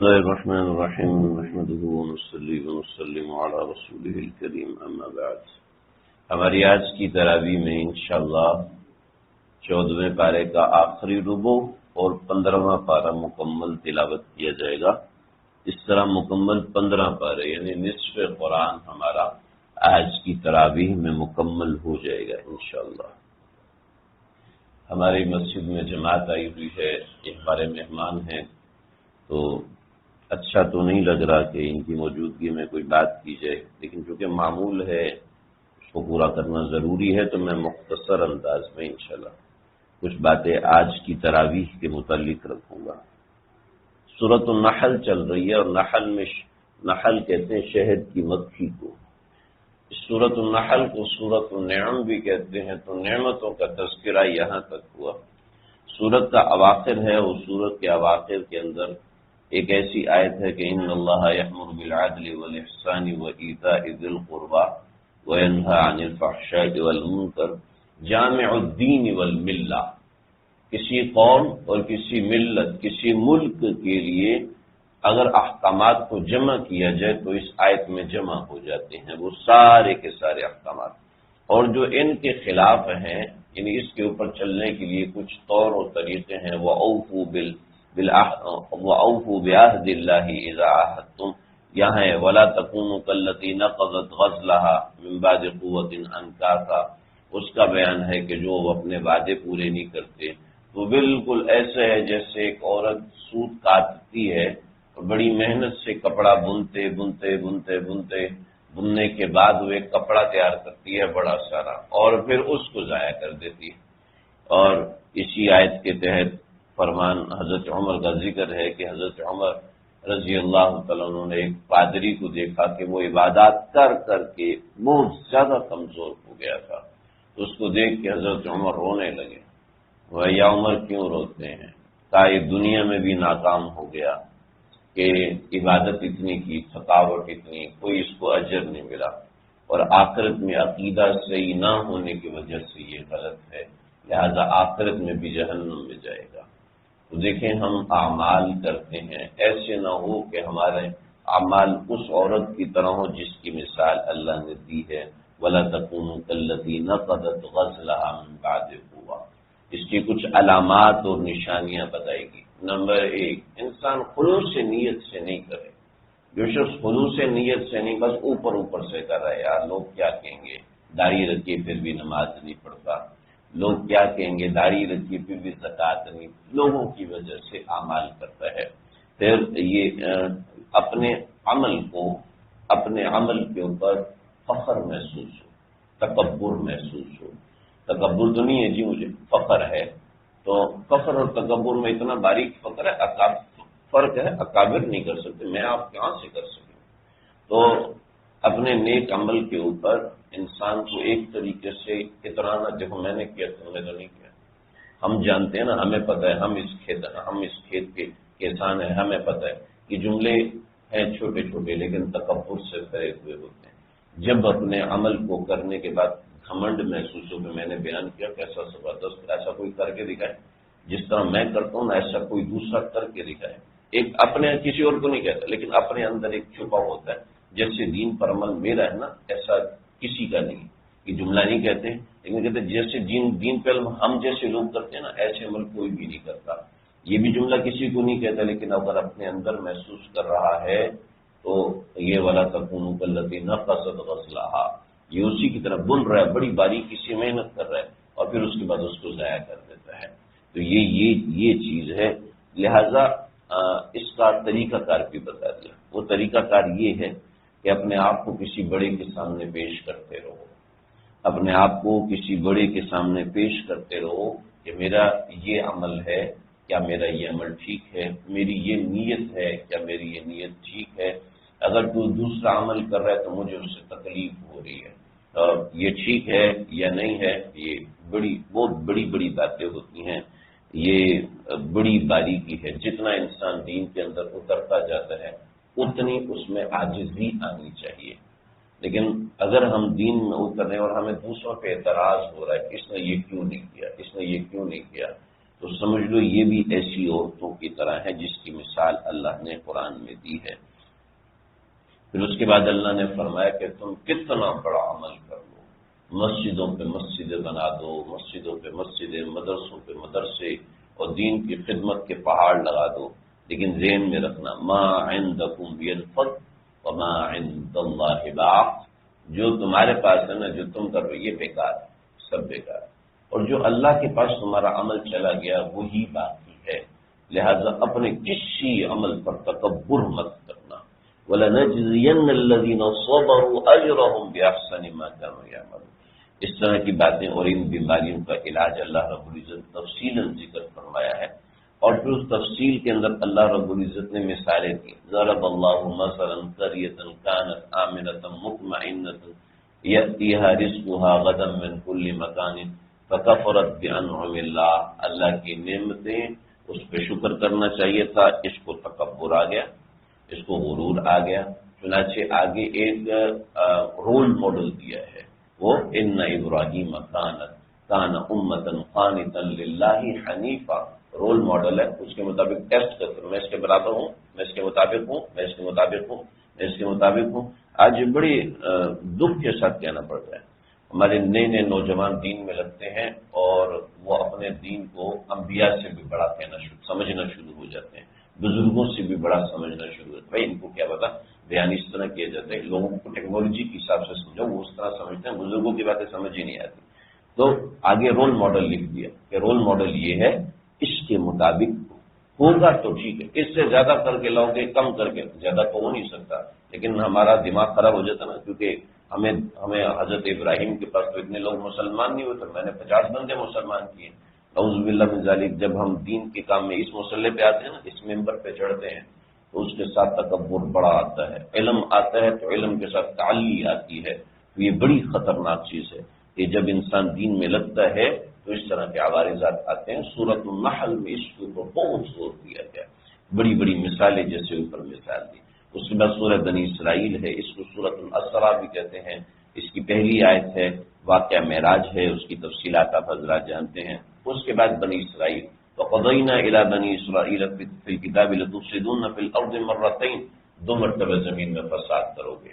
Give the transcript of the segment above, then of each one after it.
بسم الله الرحمن الرحيم نحمده ونصلي ونسلم على رسوله الكريم اما بعد. ہماری آج کی تراویح میں انشاءاللہ 14ویں پارے کا آخری ربع اور 15واں پارہ مکمل تلاوت کیا جائے گا. اس طرح مکمل 15 پارے یعنی نصف قرآن ہمارا آج کی تراویح میں مکمل ہو جائے گا انشاءاللہ. ہماری مسجد میں جماعت آئی ہوئی ہے، یہ ہمارے مہمان ہیں، تو اچھا تو نہیں لگ رہا کہ ان کی موجودگی میں کوئی بات کی جائے، لیکن چونکہ معمول ہے اس کو پورا کرنا ضروری ہے، تو میں مختصر انداز میں انشاءاللہ کچھ باتیں آج کی تراویح کے متعلق رکھوں گا. سورۃ النحل چل رہی ہے، اور نحل کہتے ہیں شہد کی مکھی کو. سورۃ النحل کو سورۃ النعم بھی کہتے ہیں، تو نعمتوں کا تذکرہ یہاں تک ہوا. سورت کا اواخر ہے، اور سورت کے اواخر کے اندر ایک ایسی آیت ہے کہ ان اللہ یأمر بالعدل والاحسان وایتاء ذی القربى وینہی عن الفحشاء والمنکر جامع الدین والملہ. کسی قوم اور کسی ملت، کسی ملک کے لیے اگر احکامات کو جمع کیا جائے تو اس آیت میں جمع ہو جاتے ہیں وہ سارے کے سارے احکامات، اور جو ان کے خلاف ہیں یعنی اس کے اوپر چلنے کے لیے کچھ طور و طریقے ہیں. وَأَوْفُوا بِعَهْدِ اللَّهِ إِذَا عَاهَدتُّمْ، یہاں ہے وَلَا تَكُونُوا كَالَّتِي نَقَضَتْ غَزْلَهَا مِنْ بَعْدِ قُوَّةٍ أَنْكَاثًا. اس کا بیان ہے کہ جو اپنے وعدے پورے نہیں کرتے تو بالکل ایسے ہے جیسے ایک عورت سوت کاٹتی ہے اور بڑی محنت سے کپڑا بننے کے بعد وہ ایک کپڑا تیار کرتی ہے بڑا سارا، اور پھر اس کو ضائع کر دیتی ہے. اور اسی آیت کے تحت فرمان حضرت عمر کا ذکر ہے کہ حضرت عمر رضی اللہ تعالیٰ عنہ نے ایک پادری کو دیکھا کہ وہ عبادات کر کر کے بہت زیادہ کمزور ہو گیا تھا، تو اس کو دیکھ کے حضرت عمر رونے لگے. وہ یا عمر کیوں روتے ہیں؟ کہا یہ دنیا میں بھی ناکام ہو گیا کہ عبادت اتنی کی، تھکاوٹ اتنی، کوئی اس کو اجر نہیں ملا، اور آخرت میں عقیدہ صحیح نہ ہونے کی وجہ سے یہ غلط ہے، لہذا آخرت میں بھی جہنم میں جائے گا. تو دیکھیں ہم اعمال کرتے ہیں، ایسے نہ ہو کہ ہمارے اعمال اس عورت کی طرح ہو جس کی مثال اللہ نے دی ہے. وَلَا تَكُونُوا كَالَّتِي نَقَضَتْ غَزْلَهَا مِنْ بَعْدِ قُوَّةٍ. اس کی کچھ علامات اور نشانیاں بتائے گی. نمبر 1، انسان خلوص نیت سے نہیں کرے. جو شخص خلوص نیت سے نہیں، بس اوپر سے کر رہا ہے، یار لوگ کیا کہیں گے، داڑھی رکھیے پھر بھی نماز نہیں پڑھتا، لوگ کیا کہیں گے، داڑھی رکھیے پھر بھی زکوٰۃ نہیں، لوگوں کی وجہ سے اعمال کرتا ہے. پھر یہ اپنے عمل کے اوپر فخر محسوس ہو، تکبر محسوس ہو. تکبر تو نہیں ہے جی، مجھے فخر ہے. تو فخر اور تکبر میں اتنا باریک فرق ہے، اکابر نہیں کر سکتے، میں آپ کہاں سے کر سکوں. تو اپنے نیک عمل کے اوپر انسان کو ایک طریقے سے اترانا، دیکھو میں نے کیا تم نے تو نہیں کیا. ہم جانتے ہیں نا، ہمیں پتہ ہے ہم اس کھیت کے کسان ہیں، ہمیں پتہ ہے کہ جملے ہیں چھوٹے چھوٹے لیکن تکبر سے بھرے ہوئے ہوتے ہیں. جب اپنے عمل کو کرنے کے بعد گھمنڈ محسوس ہو کہ میں نے بیان کیا کیسا زبردست، ایسا کوئی کر کے دکھائے جس طرح میں کرتا ہوں نا، ایسا کوئی دوسرا کر کے دکھائے. ایک اپنے کسی اور کو نہیں کہتا، لیکن اپنے اندر ایک چھپا ہوتا ہے. جیسے دین پر عمل میرا ہے نا، ایسا کسی کا نہیں. یہ جملہ نہیں کہتے لیکن کہتے جیسے دین پہ ہم جیسے لوگ کرتے ہیں نا، ایسے عمل کوئی بھی نہیں کرتا. یہ بھی جملہ کسی کو نہیں کہتا، لیکن اگر اپنے اندر محسوس کر رہا ہے تو یہ وَلَا تَكُونُوا كَالَّتِي نَقَضَتْ غَزْلَهَا، یہ اسی کی طرف بن رہا ہے، بڑی باریکی سے محنت کر رہا ہے، اور پھر اس کے بعد اس کو ضائع کر دیتا ہے. تو یہ چیز ہے. لہذا اس کا طریقہ کار بھی بتا دیا. وہ طریقہ کار یہ ہے کہ اپنے آپ کو کسی بڑے کے سامنے پیش کرتے رہو، اپنے آپ کو کسی بڑے کے سامنے پیش کرتے رہو کہ میرا یہ عمل ہے، کیا میرا یہ عمل ٹھیک ہے، میری یہ نیت ہے، کیا میری یہ نیت ٹھیک ہے. اگر تو دوسرا عمل کر رہا ہے تو مجھے اس سے تکلیف ہو رہی ہے، یہ ٹھیک ہے یا نہیں ہے. یہ بہت بڑی باتیں ہوتی ہیں، یہ بڑی باریکی ہے. جتنا انسان دین کے اندر اترتا جاتا ہے اتنی اس میں عاجزی آنی چاہیے. لیکن اگر ہم دین میں اتر رہے ہیں اور ہمیں دوسروں پہ اعتراض ہو رہا ہے کہ اس نے یہ کیوں نہیں کیا، اس نے یہ کیوں نہیں کیا، تو سمجھ لو یہ بھی ایسی عورتوں کی طرح ہے جس کی مثال اللہ نے قرآن میں دی ہے۔ پھر اس کے بعد اللہ نے فرمایا کہ تم کتنا بڑا عمل کر لو، مسجدوں پہ مسجدیں بنا دو، مسجدوں پہ مسجدیں، مدرسوں پہ مدرسے، اور دین کی خدمت کے پہاڑ لگا دو، لیکن ذہن میں رکھنا ما عندکم ينفد وما عند اللہ باق، جو تمہارے پاس ہے نا، جو تم کر رہے ہو یہ بیکار ہے، سب بیکار ہے، اور جو اللہ کے پاس تمہارا عمل چلا گیا وہی باقی ہے۔ لہذا اپنے کسی عمل پر تکبر مت کرنا۔ وَلَنَجْزِيَنَّ الَّذِينَ صَبَرُوا أَجْرَهُمْ بِأَحْسَنِ مَا كَانُوا يَعْمَلُونَ۔ اس طرح کی باتیں اور ان بیماریوں کا علاج اللہ رب العزت تفصیلاً ذکر فرمایا ہے، اور پھر اس تفصیل کے اندر اللہ رب العزت نے مثالیں دی۔ ضرب اللہ مثلا قریۃ کانت آمنۃ مطمئنۃ یأتیہا رزقها غدا من کل مکان فکفرت بانعم اللہ، اللہ کی نعمتیں اس پہ شکر کرنا چاہیے تھا، اس کو تکبر آ گیا، اس کو غرور آ گیا۔ چنانچہ آگے ایک رول ماڈل دیا ہے، وہ ان ابراہیم کان امۃ قانتا للہ حنیفا، رول ماڈل ہے، اس کے مطابق ٹیسٹ کرتے ہیں، میں اس کے برابر ہوں، میں اس کے مطابق ہوں، میں اس کے مطابق ہوں، میں اس کے مطابق ہوں۔ آج بڑی دکھ کے ساتھ کہنا پڑتا ہے، ہمارے نئے نئے نوجوان دین میں لگتے ہیں اور وہ اپنے دین کو انبیاء سے بھی بڑا سمجھنا شروع ہو جاتے ہیں، بزرگوں سے بھی بڑا سمجھنا شروع ہوتا ہے۔ بھائی ان کو کیا پتا، بیان اس طرح کیا جاتا ہے، لوگوں کو ٹیکنالوجی کے حساب سے سمجھو، وہ اس طرح سمجھتے ہیں، بزرگوں کی باتیں سمجھ ہی نہیں آتی۔ تو آگے رول ماڈل لکھ دیا کہ رول ماڈل یہ ہے، اس کے مطابق ہوگا تو ٹھیک ہے، اس سے زیادہ کر کے لاؤ گے، کم کر کے، زیادہ تو ہو نہیں سکتا، لیکن ہمارا دماغ خراب ہو جاتا نا، کیونکہ ہمیں حضرت ابراہیم کے پاس تو اتنے لوگ مسلمان نہیں ہوتے، میں نے 50 بندے مسلمان کیے، اعوذ باللہ من ذالک۔ جب ہم دین کے کام میں اس مسئلے پہ آتے ہیں نا، اس ممبر پہ چڑھتے ہیں، تو اس کے ساتھ تکبر بڑا آتا ہے، علم آتا ہے تو علم کے ساتھ تعلی آتی ہے، تو یہ بڑی خطرناک چیز ہے کہ جب انسان دین میں لگتا ہے تو اس طرح کے عوارضات آتے ہیں۔ سورۃ النحل میں اس کے اوپر بہت زور دیا گیا، بڑی بڑی مثالیں جیسے اوپر مثال دی۔ اس کے بعد سورہ بنی اسرائیل ہے، اس کو سورۃ الاسراء بھی کہتے ہیں، اس کی پہلی آیت ہے، واقعہ معراج ہے، اس کی تفصیلات آپ حضرات جانتے ہیں۔ اس کے بعد بنی اسرائیل، وَقَضَيْنَا إِلَىٰ بَنِي إِسْرَائِيلَ فِي الْكِتَابِ لَتُفْسِدُنَّ فِي الْأَرْضِ مَرَّتَيْنِ، 2 مرتبہ زمین میں فساد کرو گے،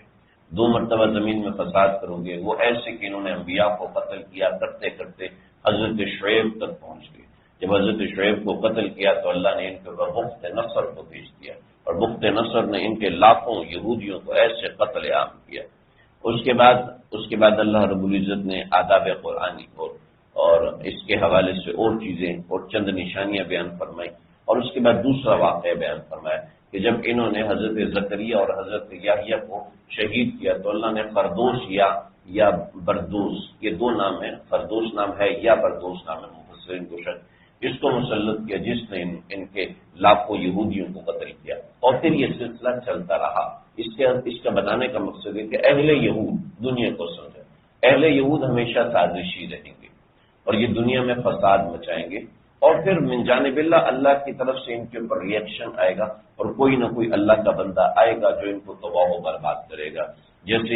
2 مرتبہ زمین میں فساد کرو گے۔ وہ ایسے کہ انہوں نے انبیاء کو قتل کیا، کرتے کرتے حضرت شعیب تک پہنچ گئے۔ جب حضرت شعیب کو قتل کیا تو اللہ نے ان کے اوپر بخت نصر کو بھیج دیا، اور بخت نصر نے ان کے لاکھوں یہودیوں کو ایسے قتل عام کیا۔ اس کے بعد اللہ رب العزت نے آداب قرآنی اور اس کے حوالے سے اور چیزیں اور چند نشانیاں بیان فرمائی، اور اس کے بعد دوسرا واقعہ بیان فرمایا کہ جب انہوں نے حضرت زکریا اور حضرت یحییٰ کو شہید کیا تو اللہ نے خردوش یا بردوس، یہ 2 نام ہیں، خردوش نام ہے یا بردوس نام ہے، مفسرین کو شک، اس کو مسلط کیا جس نے ان کے لاکھوں یہودیوں کو قتل کیا، اور پھر یہ سلسلہ چلتا رہا۔ اس کا بتانے کا مقصد ہے کہ اہل یہود دنیا کو سمجھے، اہل یہود ہمیشہ سازشی رہیں گے اور یہ دنیا میں فساد مچائیں گے، اور پھر من جانب اللہ کی طرف سے ان کے اوپر ریئیکشن آئے گا، اور کوئی نہ کوئی اللہ کا بندہ آئے گا جو ان کو تباہ و برباد کرے گا۔ جیسے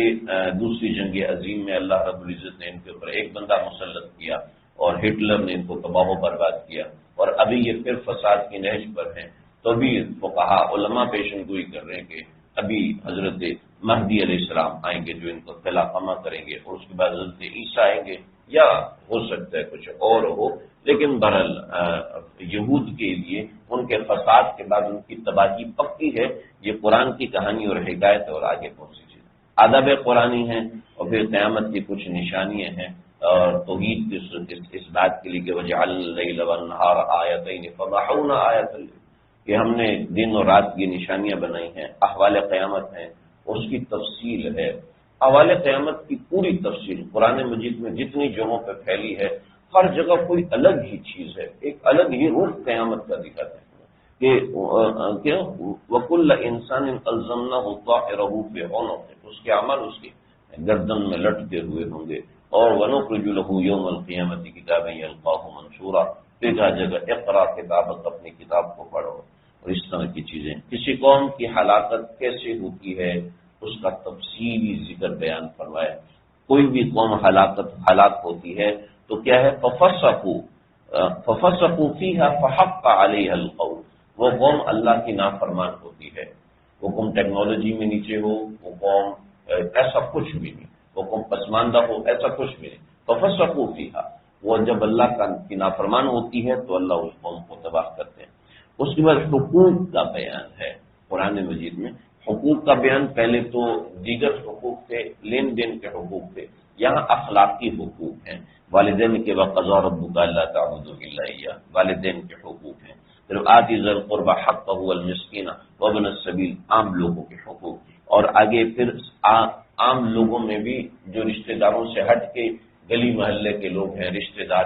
دوسری جنگ عظیم میں اللہ رب العزت نے ان کے اوپر ایک بندہ مسلط کیا اور ہٹلر نے ان کو تباہ و برباد کیا، اور ابھی یہ پھر فساد کی نہج پر ہیں، تو بھی فقہاء علماء پیشن گوئی کر رہے ہیں کہ ابھی حضرت مہدی علیہ السلام آئیں گے جو ان کو خلا فما کریں گے، اور اس کے بعد حضرت عیسیٰ آئیں گے، یا ہو سکتا ہے کچھ اور ہو، لیکن بہرحال یہود کے لیے ان کے فساد کے بعد ان کی تباہی پکی ہے۔ یہ قرآن کی کہانی اور حکایت اور آگے بہت سی چیز آداب قرآنی ہیں، اور پھر قیامت کی کچھ نشانیاں ہیں، اور توحید کی اس بات کے لیے کہ وجعلنا اللیل والنہار آیتین فمحونا آیۃ اللیل، کہ ہم نے دن اور رات کی نشانیاں بنائی ہیں، احوال قیامت ہیں، اس کی تفصیل ہے۔ احوال قیامت کی پوری تفصیل قرآن مجید میں جتنی جگہوں پہ پھیلی ہے، ہر جگہ کوئی الگ ہی چیز ہے، ایک الگ ہی روح قیامت کا دکھاتا ہے کہ وَكُلَّ إِنسَانٍ أَلْزَمْنَاهُ طَائِرَهُ فِي عُنُقِهِ، اس کے عمل اس کی گردن میں لٹکے ہوئے ہوں گے، اور وَنُخْرِجُ لَهُ يَوْمَ الْقِيَامَةِ كِتَابًا يَلْقَاهُ مَنشُورًا، جگہ جگہ اقرا کتابت، اپنی کتاب کو پڑھو، اور اس طرح کی چیزیں۔ کسی قوم کی ہلاکت کیسے ہوتی ہے اس کا تفصیلی ذکر بیان فرمایا۔ کوئی بھی قوم ہلاک ہوتی ہے تو کیا ہے، فَفَسَقُوا ففسقوا فیہا فحق علیہا القول، وہ قوم اللہ کی نافرمان ہوتی ہے، وہ قوم ٹیکنالوجی میں نیچے ہو، وہ قوم ایسا کچھ بھی نہیں، وہ قوم پسماندہ ہو، ایسا کچھ بھی نہیں، ففسقوا فیہا، وہ جب اللہ کی نافرمان ہوتی ہے تو اللہ اس قوم کو تباہ کرتے ہیں۔ اس کے بعد حقوق کا بیان ہے قرآن مجید میں۔ حقوق کا بیان پہلے تو دیگر حقوق تھے، لین دین کے حقوق تھے، یہاں اخلاقی حقوق ہیں۔ والدین کے وقضى ربك الا تعبدوا الا اياه، والدین کے حقوق ہیں۔ پھر آتی ذی القربى حقه والمسکین وابن السبیل، عام لوگوں کے حقوق، اور آگے پھر عام لوگوں میں بھی جو رشتہ داروں سے ہٹ کے گلی محلے کے لوگ ہیں، رشتہ دار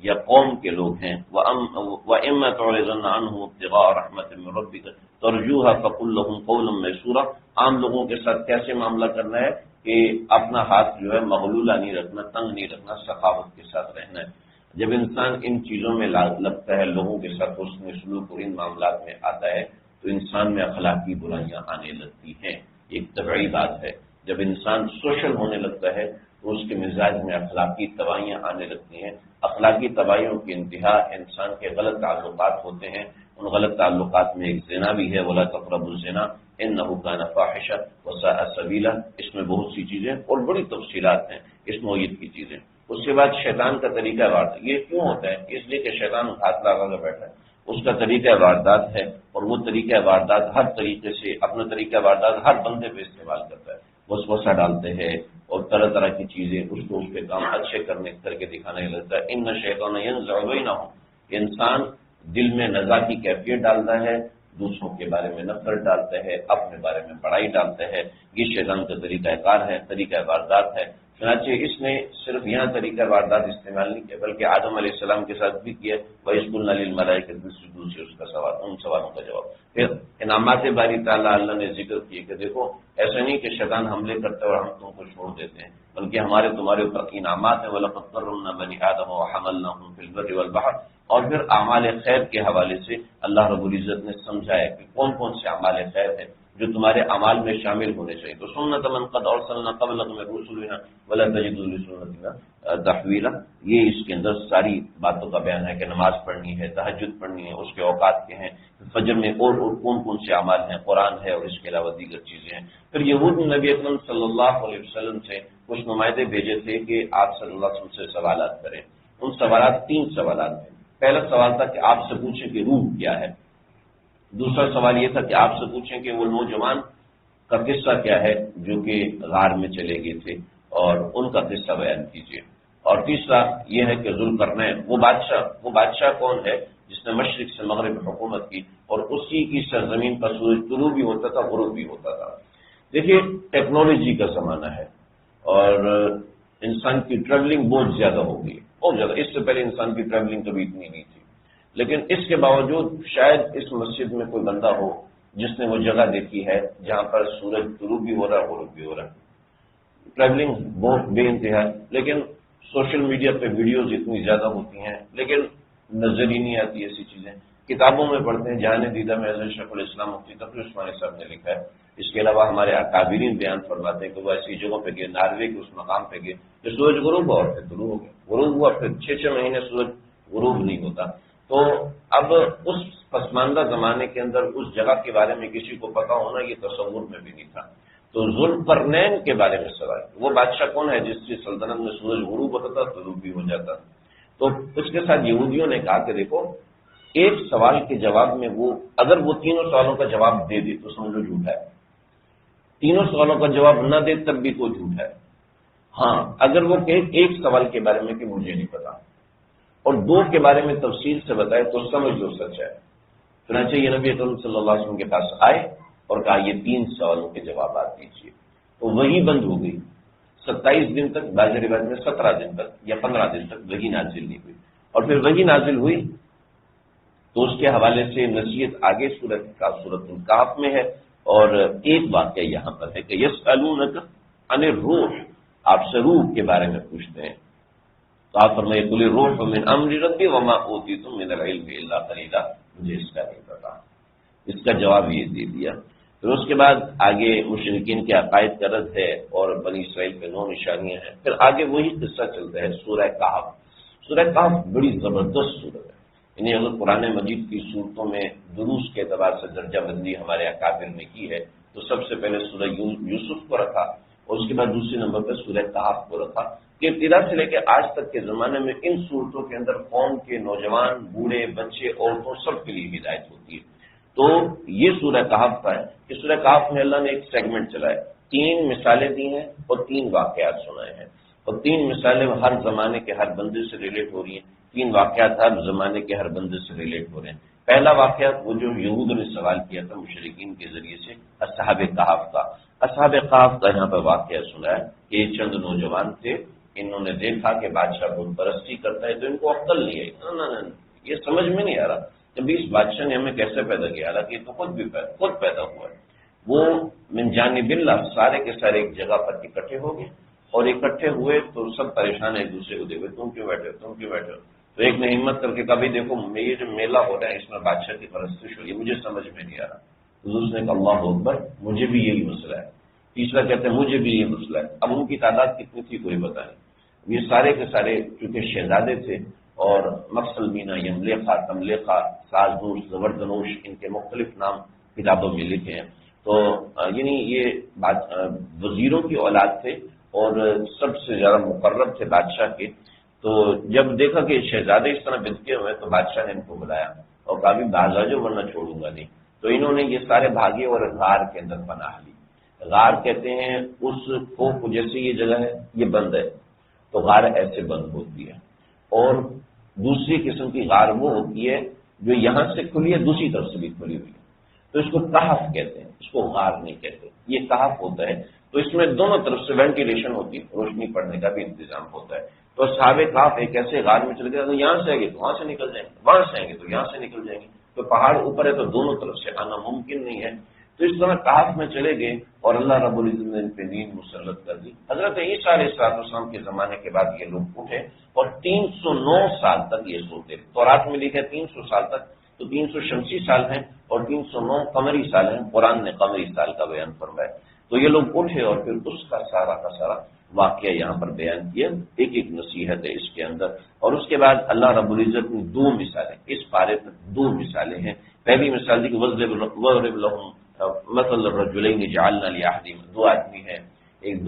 یا قوم کے لوگ ہیں، وَإِمَّا تُعْرِضَنَّ عَنْهُمُ ابْتِغَاءَ رَحْمَةٍ مِّن رَّبِّكَ تَرْجُوهَا فَقُل لَّهُمْ قَوْلًا مَّيْسُورًا۔ عام لوگوں کے ساتھ کیسے معاملہ کرنا ہے کہ اپنا ہاتھ جو ہے مغلولہ نہیں رکھنا، تنگ نہیں رکھنا، سخاوت کے ساتھ رہنا ہے۔ جب انسان ان چیزوں میں لگتا ہے، لوگوں کے ساتھ حسن سلوک اور ان معاملات میں آتا ہے تو انسان میں اخلاقی برائیاں آنے لگتی ہیں، ایک طبعی بات ہے۔ جب انسان سوشل ہونے لگتا ہے تو اس کے مزاج میں اخلاقی تباہیاں آنے لگتی ہیں۔ اخلاقی تباہیوں کی انتہا انسان کے غلط تعلقات ہوتے ہیں، ان غلط تعلقات میں ایک زنا بھی ہے، وَلَا تَقْرَبُوا الزِّنَا إِنَّهُ كَانَ فَاحِشَةً وَسَاءَ سَبِيلًا، اس میں بہت سی چیزیں اور بڑی تفصیلات ہیں اس نوعیت کی چیزیں۔ اس کے بعد شیطان کا طریقہ واردات، یہ کیوں ہوتا ہے؟ اس لیے کہ شیطان ہاتھ لگا کر بیٹھا ہے، اس کا طریقہ واردات ہے، اور وہ طریقہ واردات ہر طریقے سے اپنا طریقہ واردات ہر بندے پہ استعمال کرتا ہے، وسوسہ ڈالتے ہیں اور طرح طرح کی چیزیں اس پہ کام اچھے کر کے دکھانے لگتا ہے۔ ان شیطان ینزغ بینہم، انسان دل میں نزاع کی کیفیت ڈالتا ہے، دوسروں کے بارے میں نفرت ڈالتا ہے، اپنے بارے میں بڑائی ڈالتا ہے، یہ شیطان کا طریقہ کار ہے، طریقہ واردات ہے۔ چنانچہ اس نے صرف یہاں طریقہ واردات استعمال نہیں کیا بلکہ آدم علیہ السلام کے ساتھ بھی کیا، وَإِذْ قُلْنَا لِلْمَلَائِكَةِ اسْجُدُوا سے اس کا سوال، ان سوالوں کا جواب۔ پھر انعامات باری تعالیٰ اللہ نے ذکر کیے کہ دیکھو ایسا نہیں کہ شیطان حملے کرتا ہے اور ہم تم کو چھوڑ دیتے ہیں، بلکہ ہمارے تمہارے اوپر انعامات ہیں، وَلَقَدْ كَرَّمْنَا بَنِي آدَمَ وَحَمَلْنَاهُمْ فِي الْبَرِّ وَالْبَحْرِ، اور پھر اعمال خیر کے حوالے سے اللہ رب العزت نے سمجھایا کہ کون کون سے اعمال خیر ہیں جو تمہارے اعمال میں شامل ہونے چاہیے۔ تو سنت من قد ارسلنا قبلک من رسلنا ولا تجد لسنتنا تحویلا، یہ اس کے اندر ساری باتوں کا بیان ہے کہ نماز پڑھنی ہے، تہجد پڑھنی ہے، اس کے اوقات کے ہیں، فجر میں اور کون کون سے اعمال ہیں، قرآن ہے اور اس کے علاوہ دیگر چیزیں ہیں۔ پھر یہود نے نبی اکرم صلی اللہ علیہ وسلم سے کچھ نمائندے بھیجے تھے کہ آپ صلی اللہ علیہ وسلم سے سوالات کریں۔ ان سوالات 3 سوالات ہیں۔ پہلا سوال تھا کہ آپ سے پوچھیں کہ روح کیا ہے، دوسرا سوال یہ تھا کہ آپ سے پوچھیں کہ وہ نوجوان کا قصہ کیا ہے جو کہ غار میں چلے گئے تھے اور ان کا قصہ بیان کیجیے، اور تیسرا یہ ہے کہ ذوالقرنین وہ بادشاہ کون ہے جس نے مشرق سے مغرب حکومت کی اور اسی کی سرزمین پر سورج طلوع بھی ہوتا تھا، غروب بھی ہوتا تھا۔ دیکھیے ٹیکنالوجی کا زمانہ ہے اور انسان کی ٹریولنگ بہت زیادہ ہو گئی، بہت زیادہ، اس سے پہلے انسان کی ٹریولنگ کبھی اتنی نہیں تھی، لیکن اس کے باوجود شاید اس مسجد میں کوئی بندہ ہو جس نے وہ جگہ دیکھی ہے جہاں پر سورج طلوع بھی ہو رہا ہے، غروب بھی ہو رہا ہے۔ ٹریولنگ بہت بے انتہا، لیکن سوشل میڈیا پہ ویڈیوز اتنی زیادہ ہوتی ہیں لیکن نظر ہی نہیں آتی ایسی چیزیں۔ کتابوں میں پڑھتے ہیں، جہان دیدہ میں حضرت شیخ الاسلام مفتی تقی عثمانی صاحب نے لکھا ہے۔ اس کے علاوہ ہمارے اکابرین بیان فرماتے ہیں کہ وہ ایسی جگہوں پہ گئے، ناروے کے اس مقام پہ گئے کہ سورج غروب ہوا اور پھر طلوع ہو گیا، غروب ہوا پھر 6 مہینے سورج غروب نہیں ہوتا۔ تو اب اس پسماندہ زمانے کے اندر اس جگہ کے بارے میں کسی کو پتا ہونا یہ تصور میں بھی نہیں تھا۔ تو ذوالقرنین کے بارے میں سوال، وہ بادشاہ کون ہے جس کی سلطنت میں سورج غروب ہوتا تھا، طلوع بھی ہو جاتا۔ تو اس کے ساتھ یہودیوں نے کہا کہ دیکھو ایک سوال کے جواب میں وہ اگر وہ 3 سوالوں کا جواب دے دے تو سمجھو جھوٹا ہے، 3 سوالوں کا جواب نہ دے تب بھی کوئی جھوٹا ہے۔ ہاں اگر وہ کہ ایک سوال کے بارے میں کہ مجھے نہیں پتا اور 2 کے بارے میں تفصیل سے بتائے تو سمجھ لو سچ ہے۔ چنانچہ یہ نبی اکرم صلی اللہ علیہ وسلم کے پاس آئے اور کہا یہ 3 سوالوں کے جوابات دیجیے، تو وہی بند ہو گئی 27 دن تک، بعض روایت میں 17 دن تک یا 15 دن تک وہی نازل نہیں ہوئی، اور پھر وہی نازل ہوئی تو اس کے حوالے سے نصیحت آگے سورۃ الکہف میں ہے، اور ایک واقعہ یہاں پر ہے کہ یسألونک عن الروح، آپ سے روح کے بارے میں پوچھتے ہیں، تو آپ فرمائے قل الروح من امر ربی وما اوتیتم من العلم الا قلیلا، مجھے اس کا نہیں پتا، اس کا جواب یہ دے دیا۔ پھر اس کے بعد آگے مشرکین کے عقائد کا رد ہے اور بنی اسرائیل پہ 9 نشانیاں ہیں۔ پھر آگے وہی قصہ چلتا ہے سورہ کہف۔ سورہ کہف بڑی زبردست سورت ہے، یعنی اگر قرآن مجید کی صورتوں میں دروس کے اعتبار سے درجہ بندی ہمارے اکابر نے کی ہے تو سب سے پہلے سورہ یوسف کو رکھا اور اس کے بعد دوسرے نمبر پہ سورہ کہف کو رکھا کہ ابتدا سے لے کے آج تک کے زمانے میں ان صورتوں کے اندر قوم کے نوجوان، بوڑھے، بچے، عورتوں سب کے لیے ہدایت ہوتی ہے۔ تو یہ سورہ کہف کا ہے کہ سورہ کہف میں اللہ نے ایک سیگمنٹ چلایا، 3 مثالیں دی ہیں اور 3 واقعات سنائے ہیں، اور 3 مثالیں ہر زمانے کے ہر بندے سے ریلیٹ ہو رہی ہیں، 3 واقعات ہر زمانے کے ہر بندے سے ریلیٹ ہو رہے ہیں۔ پہلا واقعہ وہ جو یہود نے سوال کیا تھا مشرکین کے ذریعے سے، اصحاب کہف کا، اصحاب کہف کا یہاں پر واقعہ سنا ہے کہ یہ چند نوجوان تھے، انہوں نے دیکھا کہ بادشاہ بت پرستی کرتا ہے تو ان کو عقل نہیں ہے، یہ سمجھ میں نہیں آ رہا کہ اس بادشاہ نے ہمیں کیسے پیدا کیا، حالانکہ یہ تو خود پیدا ہوا ہے۔ وہ من جانب اللہ سارے کے سارے ایک جگہ پر اکٹھے ہو گئے، اور اکٹھے ہوئے تو سب پریشان ایک دوسرے کو دیکھے، تم کیوں بیٹھے ہو؟ تو ایک نے ہمت کر کے کبھی دیکھو یہ جو میلہ ہو رہا ہے اس میں بادشاہ کی پرستش ہو رہی ہے، مجھے سمجھ میں نہیں آ رہا۔ حضور نے کہا اللہ اکبر، مجھے بھی یہی مسئلہ ہے۔ تیسرا کہتے ہیں مجھے بھی یہ مسئلہ ہے۔ اب ان کی تعداد کتنی تھی کوئی پتہ نہیں، یہ سارے کے سارے چونکہ شہزادے تھے اور مقصلمینا، یملیخا، تملیخا، سازدوش، زبردنوش، ان کے مختلف نام کتابوں میں لکھے ہیں، تو یعنی یہ وزیروں کی اولاد تھے اور سب سے زیادہ مقرب تھے بادشاہ کے۔ تو جب دیکھا کہ شہزادے اس طرح بچتے ہوئے تو بادشاہ نے ان کو بلایا اور کہا بھی بھاگا جو ورنہ چھوڑوں گا نہیں۔ تو انہوں نے یہ سارے بھاگے اور غار کے اندر پناہ لی۔ غار کہتے ہیں اس کو جیسے یہ جگہ ہے یہ بند ہے تو غار ایسے بند ہوتی ہے، اور دوسری قسم کی غار وہ ہوتی ہے جو یہاں سے کھلی ہے دوسری طرف سے بھی کھلی ہوئی ہے، تو اس کو کہف کہتے ہیں، اس کو غار نہیں کہتے، یہ کہف ہوتا ہے۔ تو اس میں دونوں طرف سے وینٹیلیشن ہوتی ہے، روشنی پڑنے کا بھی انتظام ہوتا ہے۔ تو اصحاب کہف ایک ایسے غار میں چلے گئے، تو یہاں سے آئیں گے تو وہاں سے نکل جائیں گے، وہاں سے آئیں گے تو یہاں سے نکل جائیں گے، تو پہاڑ اوپر ہے تو دونوں طرف سے آنا ممکن نہیں ہے۔ تو اس طرح کہف میں چلے گئے اور اللہ رب العزت نے ان پہ نیند مسلط کر دی۔ حضرت عیسیٰ علیہ السلام کے زمانے کے بعد یہ لوگ اٹھے اور 309 سال تک یہ سوتے رہے۔ تورات میں لکھا ہے 300 سال تک، تو 300 شمسی سال ہیں اور 309 قمری سال ہیں، قرآن نے قمری سال کا بیان فرمایا۔ تو یہ لوگ اٹھے اور پھر اس کا سارا واقعہ یہاں پر بیان کیا، ایک ایک نصیحت ہے اس کے اندر۔ اور اس کے بعد اللہ رب العزت نے 2 مثالیں، اس پارے پر 2 مثالیں ہیں۔ پہلی مثال دی کہ وَاضْرِبْ لَهُمْ مَثَلَ الرَّجُلَيْنِ جَعَلْنَا لِأَحَدِهِمَا، 2 آدمی ہیں،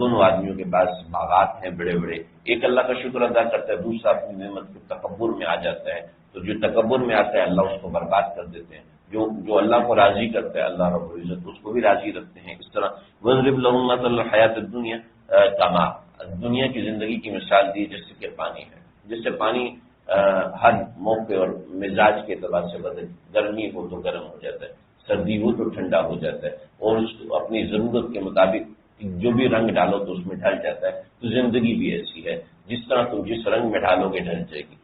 دونوں آدمیوں کے پاس باغات ہیں بڑے بڑے، ایک اللہ کا شکر ادا کرتا ہے، دوسرا اپنی نعمت کے تکبر میں آ جاتا ہے، تو جو تکبر میں آتا ہے اللہ اس کو برباد کر دیتے ہیں، جو اللہ کو راضی کرتا ہے اللہ رب العزت اس کو بھی راضی رکھتے ہیں۔ اس طرح وَاضْرِبْ لَهُمْ مَثَلَ الْحَيَاةِ الدُّنْيَا کماء، دنیا کی زندگی کی مثال دی جیسے کہ پانی ہے، جس سے پانی ہر موقع اور مزاج کے اعتبار سے بدل، گرمی ہو تو گرم ہو جاتا ہے، سردی ہو تو ٹھنڈا ہو جاتا ہے، اور اس کو اپنی ضرورت کے مطابق جو بھی رنگ ڈالو تو اس میں ڈھل جاتا ہے۔ تو زندگی بھی ایسی ہے، جس طرح تم جس رنگ میں ڈالو گے ڈھل جائے گی،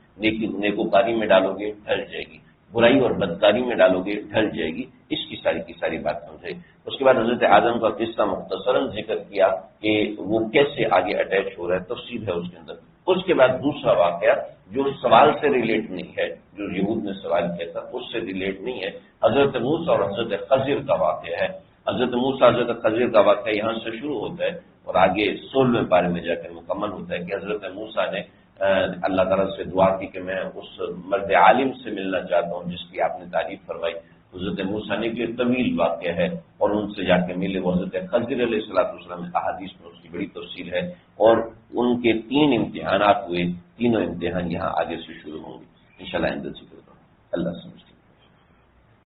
نیکوکاری میں ڈالو گے ڈھل جائے گی، برائی اور بدکاری میں ڈالو گے ڈھل جائے گی۔ اس کی ساری بات سمجھائی۔ اس کے بعد حضرت آدم کا قصہ مختصراً ذکر کیا کہ وہ کیسے آگے اٹیچ ہو رہا ہے، تفصیل ہے اس کے اندر۔ اس کے بعد دوسرا واقعہ جو سوال سے ریلیٹ نہیں ہے، جو یہود نے سوال کیا تھا اس سے ریلیٹ نہیں ہے، حضرت موسیٰ اور حضرت خضر کا واقعہ ہے۔ حضرت موسیٰ حضرت خضر کا واقعہ یہاں سے شروع ہوتا ہے اور آگے 16ویں پارے میں جا کر مکمل ہوتا ہے کہ حضرت موسیٰ نے اللہ تعالیٰ سے دعا کی کہ میں اس مرد عالم سے ملنا چاہتا ہوں جس کی آپ نے تعریف فرمائی۔ حضرت موسیٰ نے کہ طویل واقعہ ہے اور ان سے جا کے ملے، وہ حضرت خضر علیہ السلام احادیث میں اس کی بڑی تفصیل ہے، اور ان کے 3 امتحانات ہوئے، تینوں امتحان یہاں آگے سے شروع ہوں گے انشاءاللہ۔ ذکر کروں اللہ سے